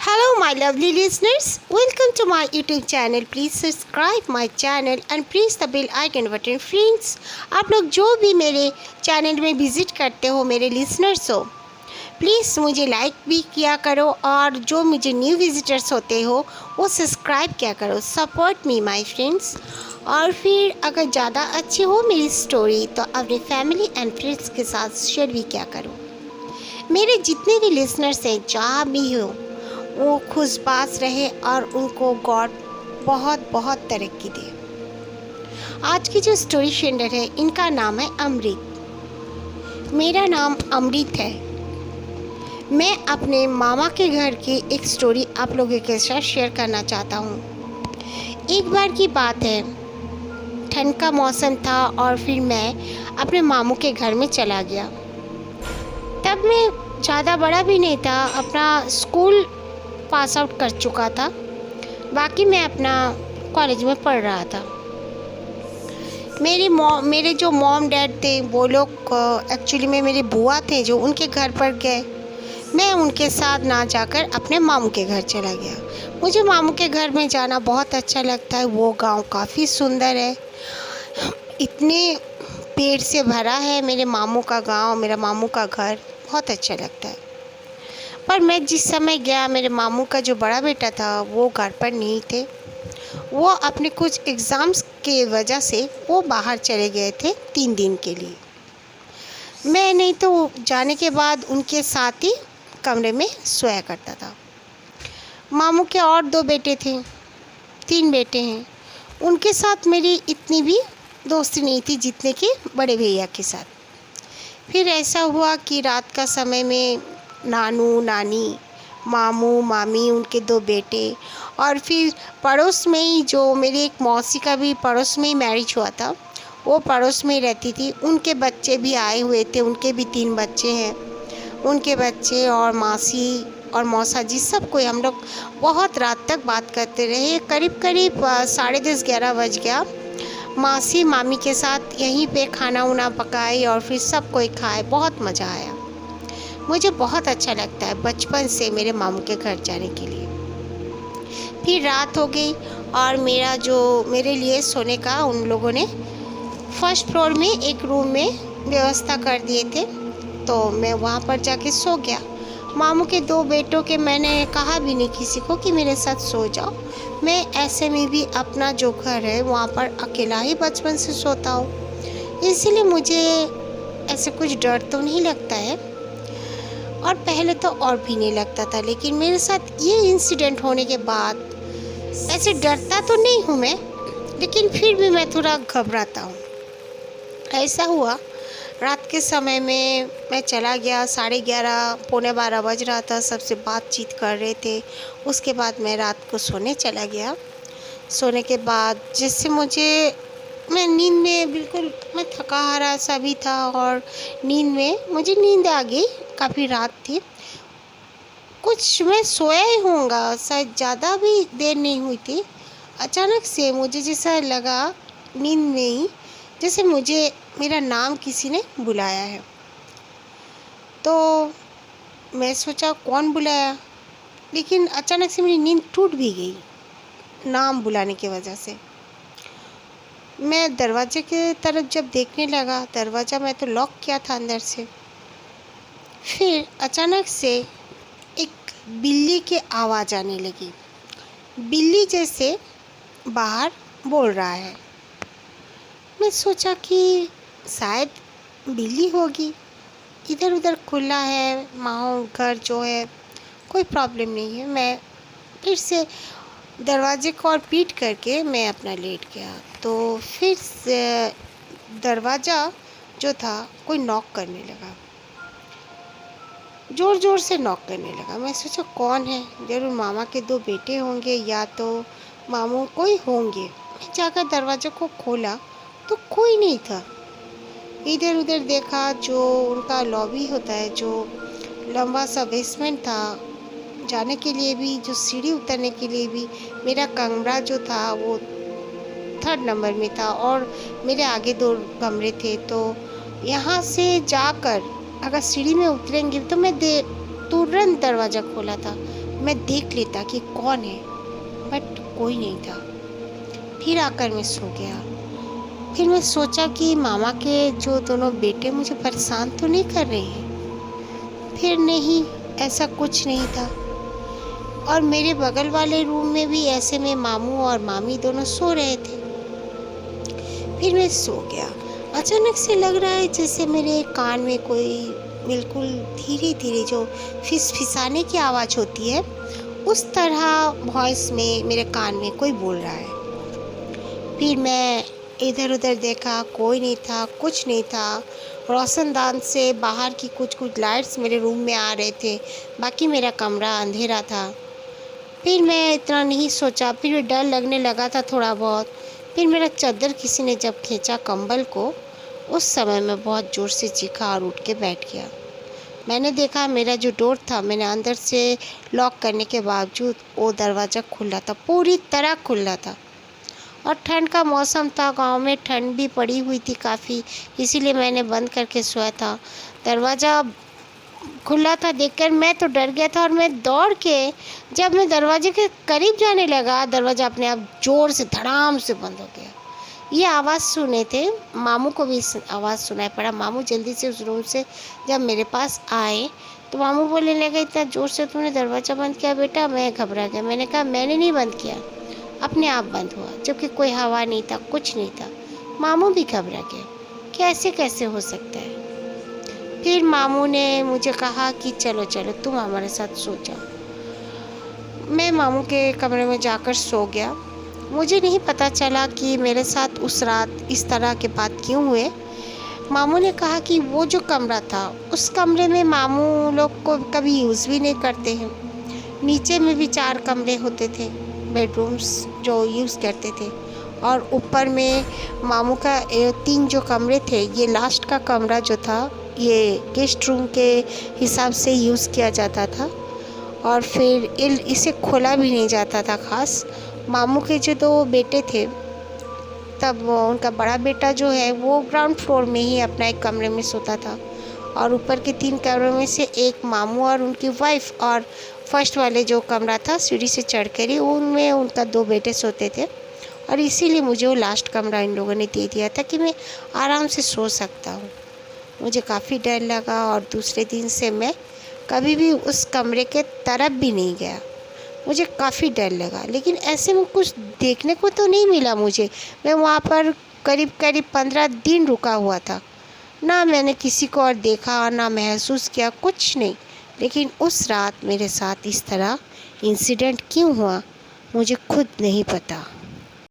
Hello, my lovely listeners. Welcome to my YouTube channel. Please subscribe my channel and press the bell icon button. Friends, आप लोग जो भी मेरे channel में visit करते हो, मेरे लिसनर्स हो, प्लीज़ मुझे लाइक भी किया करो और जो मुझे न्यू विजिटर्स होते हो वो सब्सक्राइब किया करो. Support me my friends. और फिर अगर ज़्यादा अच्छी हो मेरी स्टोरी तो अपनी फैमिली एंड फ्रेंड्स के साथ शेयर भी किया करो. मेरे जितने भी लिसनर्स हैं जहाँ भी हो वो खुशबाश रहे और उनको गॉड बहुत बहुत तरक्की दे. आज की जो स्टोरी सेंडर है इनका नाम है अमृत. मेरा नाम अमृत है. मैं अपने मामा के घर की एक स्टोरी आप लोगों के साथ शेयर करना चाहता हूँ. एक बार की बात है, ठंड का मौसम था और फिर मैं अपने मामू के घर में चला गया. तब मैं ज़्यादा बड़ा भी नहीं था, अपना स्कूल पास आउट कर चुका था. बाकी मैं अपना कॉलेज में पढ़ रहा था. मेरे जो मॉम डैड थे वो लोग एक्चुअली में मेरे बुआ थे जो उनके घर पर गए. मैं उनके साथ ना जाकर अपने मामू के घर चला गया. मुझे मामू के घर में जाना बहुत अच्छा लगता है. वो गांव काफ़ी सुंदर है, इतने पेड़ से भरा है. मेरे मामू का गांव, मेरा मामू का घर बहुत अच्छा लगता है. पर मैं जिस समय गया, मेरे मामू का जो बड़ा बेटा था वो घर पर नहीं थे. वो अपने कुछ एग्ज़ाम्स के वजह से वो बाहर चले गए थे 3 दिन के लिए. मैं नहीं तो जाने के बाद उनके साथ ही कमरे में सोया करता था. मामू के और 2 बेटे थे, 3 बेटे हैं. उनके साथ मेरी इतनी भी दोस्ती नहीं थी जितने कि बड़े भैया के साथ. फिर ऐसा हुआ कि रात का समय में नानू नानी, मामू मामी, उनके 2 बेटे और फिर पड़ोस में ही जो मेरी एक मौसी का भी पड़ोस में ही मैरिज हुआ था, वो पड़ोस में ही रहती थी. उनके बच्चे भी आए हुए थे. उनके भी 3 बच्चे हैं. उनके बच्चे और मासी और मौसा जी सब कोई हम लोग बहुत रात तक बात करते रहे. करीब करीब 10:30 11 बज गया. मासी मामी के साथ यहीं पे खाना उना पकाए और फिर सब कोई खाए. बहुत मज़ा आया. मुझे बहुत अच्छा लगता है बचपन से मेरे मामू के घर जाने के लिए. फिर रात हो गई और मेरे लिए सोने का उन लोगों ने फर्स्ट फ्लोर में एक रूम में व्यवस्था कर दिए थे. तो मैं वहाँ पर जाके सो गया. मामू के 2 बेटों के मैंने कहा भी नहीं किसी को कि मेरे साथ सो जाओ. मैं ऐसे में भी अपना जो घर है वहाँ पर अकेला ही बचपन से सोता हूँ, इसलिए मुझे ऐसे कुछ डर तो नहीं लगता है. और पहले तो और भी नहीं लगता था, लेकिन मेरे साथ ये इंसिडेंट होने के बाद ऐसे डरता तो नहीं हूँ मैं, लेकिन फिर भी मैं थोड़ा घबराता हूँ. ऐसा हुआ रात के समय में मैं चला गया. 11:30 पौने 12 बज रहा था. सबसे बातचीत कर रहे थे. उसके बाद मैं रात को सोने चला गया. सोने के बाद जैसे मैं नींद में बिल्कुल मैं थका हारा सा भी था और मुझे नींद आ गई. काफ़ी रात थी, कुछ मैं सोया ही होऊंगा, शायद ज़्यादा भी देर नहीं हुई थी. अचानक से मुझे जैसा लगा नींद में ही जैसे मेरा नाम किसी ने बुलाया है. तो मैं सोचा कौन बुलाया, लेकिन अचानक से मेरी नींद टूट भी गई नाम बुलाने की वजह से. मैं दरवाजे के तरफ जब देखने लगा, दरवाज़ा मैं तो लॉक किया था अंदर से. फिर अचानक से एक बिल्ली की आवाज़ आने लगी. बिल्ली जैसे बाहर बोल रहा है. मैं सोचा कि शायद बिल्ली होगी. इधर उधर खुला है माहौल, घर जो है कोई प्रॉब्लम नहीं है. मैं फिर से दरवाजे को और पीट करके मैं अपना लेट गया. तो फिर से दरवाज़ा जो था कोई नॉक करने लगा, ज़ोर ज़ोर से नॉक करने लगा. मैं सोचा कौन है, ज़रूर मामा के 2 बेटे होंगे या तो मामू कोई होंगे. मैं जाकर दरवाजे को खोला तो कोई नहीं था. इधर उधर देखा, जो उनका लॉबी होता है, जो लंबा सा बेसमेंट था, जाने के लिए भी जो सीढ़ी उतरने के लिए भी मेरा कमरा जो था वो 3rd नंबर में था और मेरे आगे 2 कमरे थे. तो यहाँ से जाकर अगर सीढ़ी में उतरेंगे तो मैं तुरंत दरवाज़ा खोला था. मैं देख लेता कि कौन है, बट कोई नहीं था। फिर आकर मैं सो गया। फिर मैं सोचा कि मामा के जो दोनों बेटे मुझे परेशान तो नहीं कर रहे हैं। फिर नहीं, ऐसा कुछ नहीं था। और मेरे बगल वाले रूम में भी ऐसे में मामू और मामी दोनों सो रहे थे। फिर मैं सो गया। अचानक से लग रहा है जैसे मेरे कान में कोई बिल्कुल धीरे धीरे जो फिसफिसाने की आवाज़ होती है, उस तरह वॉइस में मेरे कान में कोई बोल रहा है। फिर मैं इधर उधर देखा, कोई नहीं था, कुछ नहीं था। रोशनदान से बाहर की कुछ कुछ लाइट्स मेरे रूम में आ रहे थे, बाकी मेरा कमरा अंधेरा था। फिर मैं इतना नहीं सोचा, फिर भी डर लगने लगा था थोड़ा बहुत। फिर मेरा चादर किसी ने जब खींचा कंबल को, उस समय मैं बहुत ज़ोर से चीखा और उठ के बैठ गया। मैंने देखा मेरा जो डोर था, मैंने अंदर से लॉक करने के बावजूद वो दरवाज़ा खुला था, पूरी तरह खुला था। और ठंड का मौसम था, गांव में ठंड भी पड़ी हुई थी काफ़ी, इसीलिए मैंने बंद करके सोया था। दरवाज़ा खुला था देखकर मैं तो डर गया था, और मैं दौड़ के जब मैं दरवाजे के करीब जाने लगा, दरवाज़ा अपने आप ज़ोर से धड़ाम से बंद हो गया। ये आवाज़ सुने थे, मामू को भी आवाज़ सुनाई पड़ा। मामू जल्दी से उस रूम से जब मेरे पास आए तो मामू बोलने लगे, इतना ज़ोर से तूने दरवाज़ा बंद किया बेटा? मैं घबरा गया। मैंने कहा मैंने नहीं बंद किया, अपने आप बंद हुआ, जबकि कोई हवा नहीं था, कुछ नहीं था। मामू भी घबरा गए, कैसे कैसे हो सकता है। फिर मामू ने मुझे कहा कि चलो चलो तुम हमारे साथ सो जाओ। मैं मामू के कमरे में जाकर सो गया। मुझे नहीं पता चला कि मेरे साथ उस रात इस तरह के बात क्यों हुए। मामू ने कहा कि वो जो कमरा था, उस कमरे में मामू लोग को कभी यूज़ भी नहीं करते हैं। नीचे में भी 4 कमरे होते थे, बेडरूम्स जो यूज़ करते थे, और ऊपर में मामू का 3 जो कमरे थे, ये लास्ट का कमरा जो था ये गेस्ट रूम के हिसाब से यूज़ किया जाता था, और फिर इसे खोला भी नहीं जाता था ख़ास। मामू के जो 2 बेटे थे, तब उनका बड़ा बेटा जो है वो ग्राउंड फ्लोर में ही अपना एक कमरे में सोता था, और ऊपर के 3 कमरों में से एक मामू और उनकी वाइफ, और फर्स्ट वाले जो कमरा था सीढ़ी से चढ़ कर ही, उनमें उनका 2 बेटे सोते थे। और इसीलिए मुझे वो लास्ट कमरा इन लोगों ने दे दिया था कि मैं आराम से सो सकता हूँ। मुझे काफ़ी डर लगा, और दूसरे दिन से मैं कभी भी उस कमरे के तरफ भी नहीं गया। मुझे काफ़ी डर लगा, लेकिन ऐसे में कुछ देखने को तो नहीं मिला मुझे। मैं वहाँ पर करीब करीब 15 दिन रुका हुआ था। ना मैंने किसी को और देखा, ना महसूस किया, कुछ नहीं। लेकिन उस रात मेरे साथ इस तरह इंसिडेंट क्यों हुआ, मुझे खुद नहीं पता।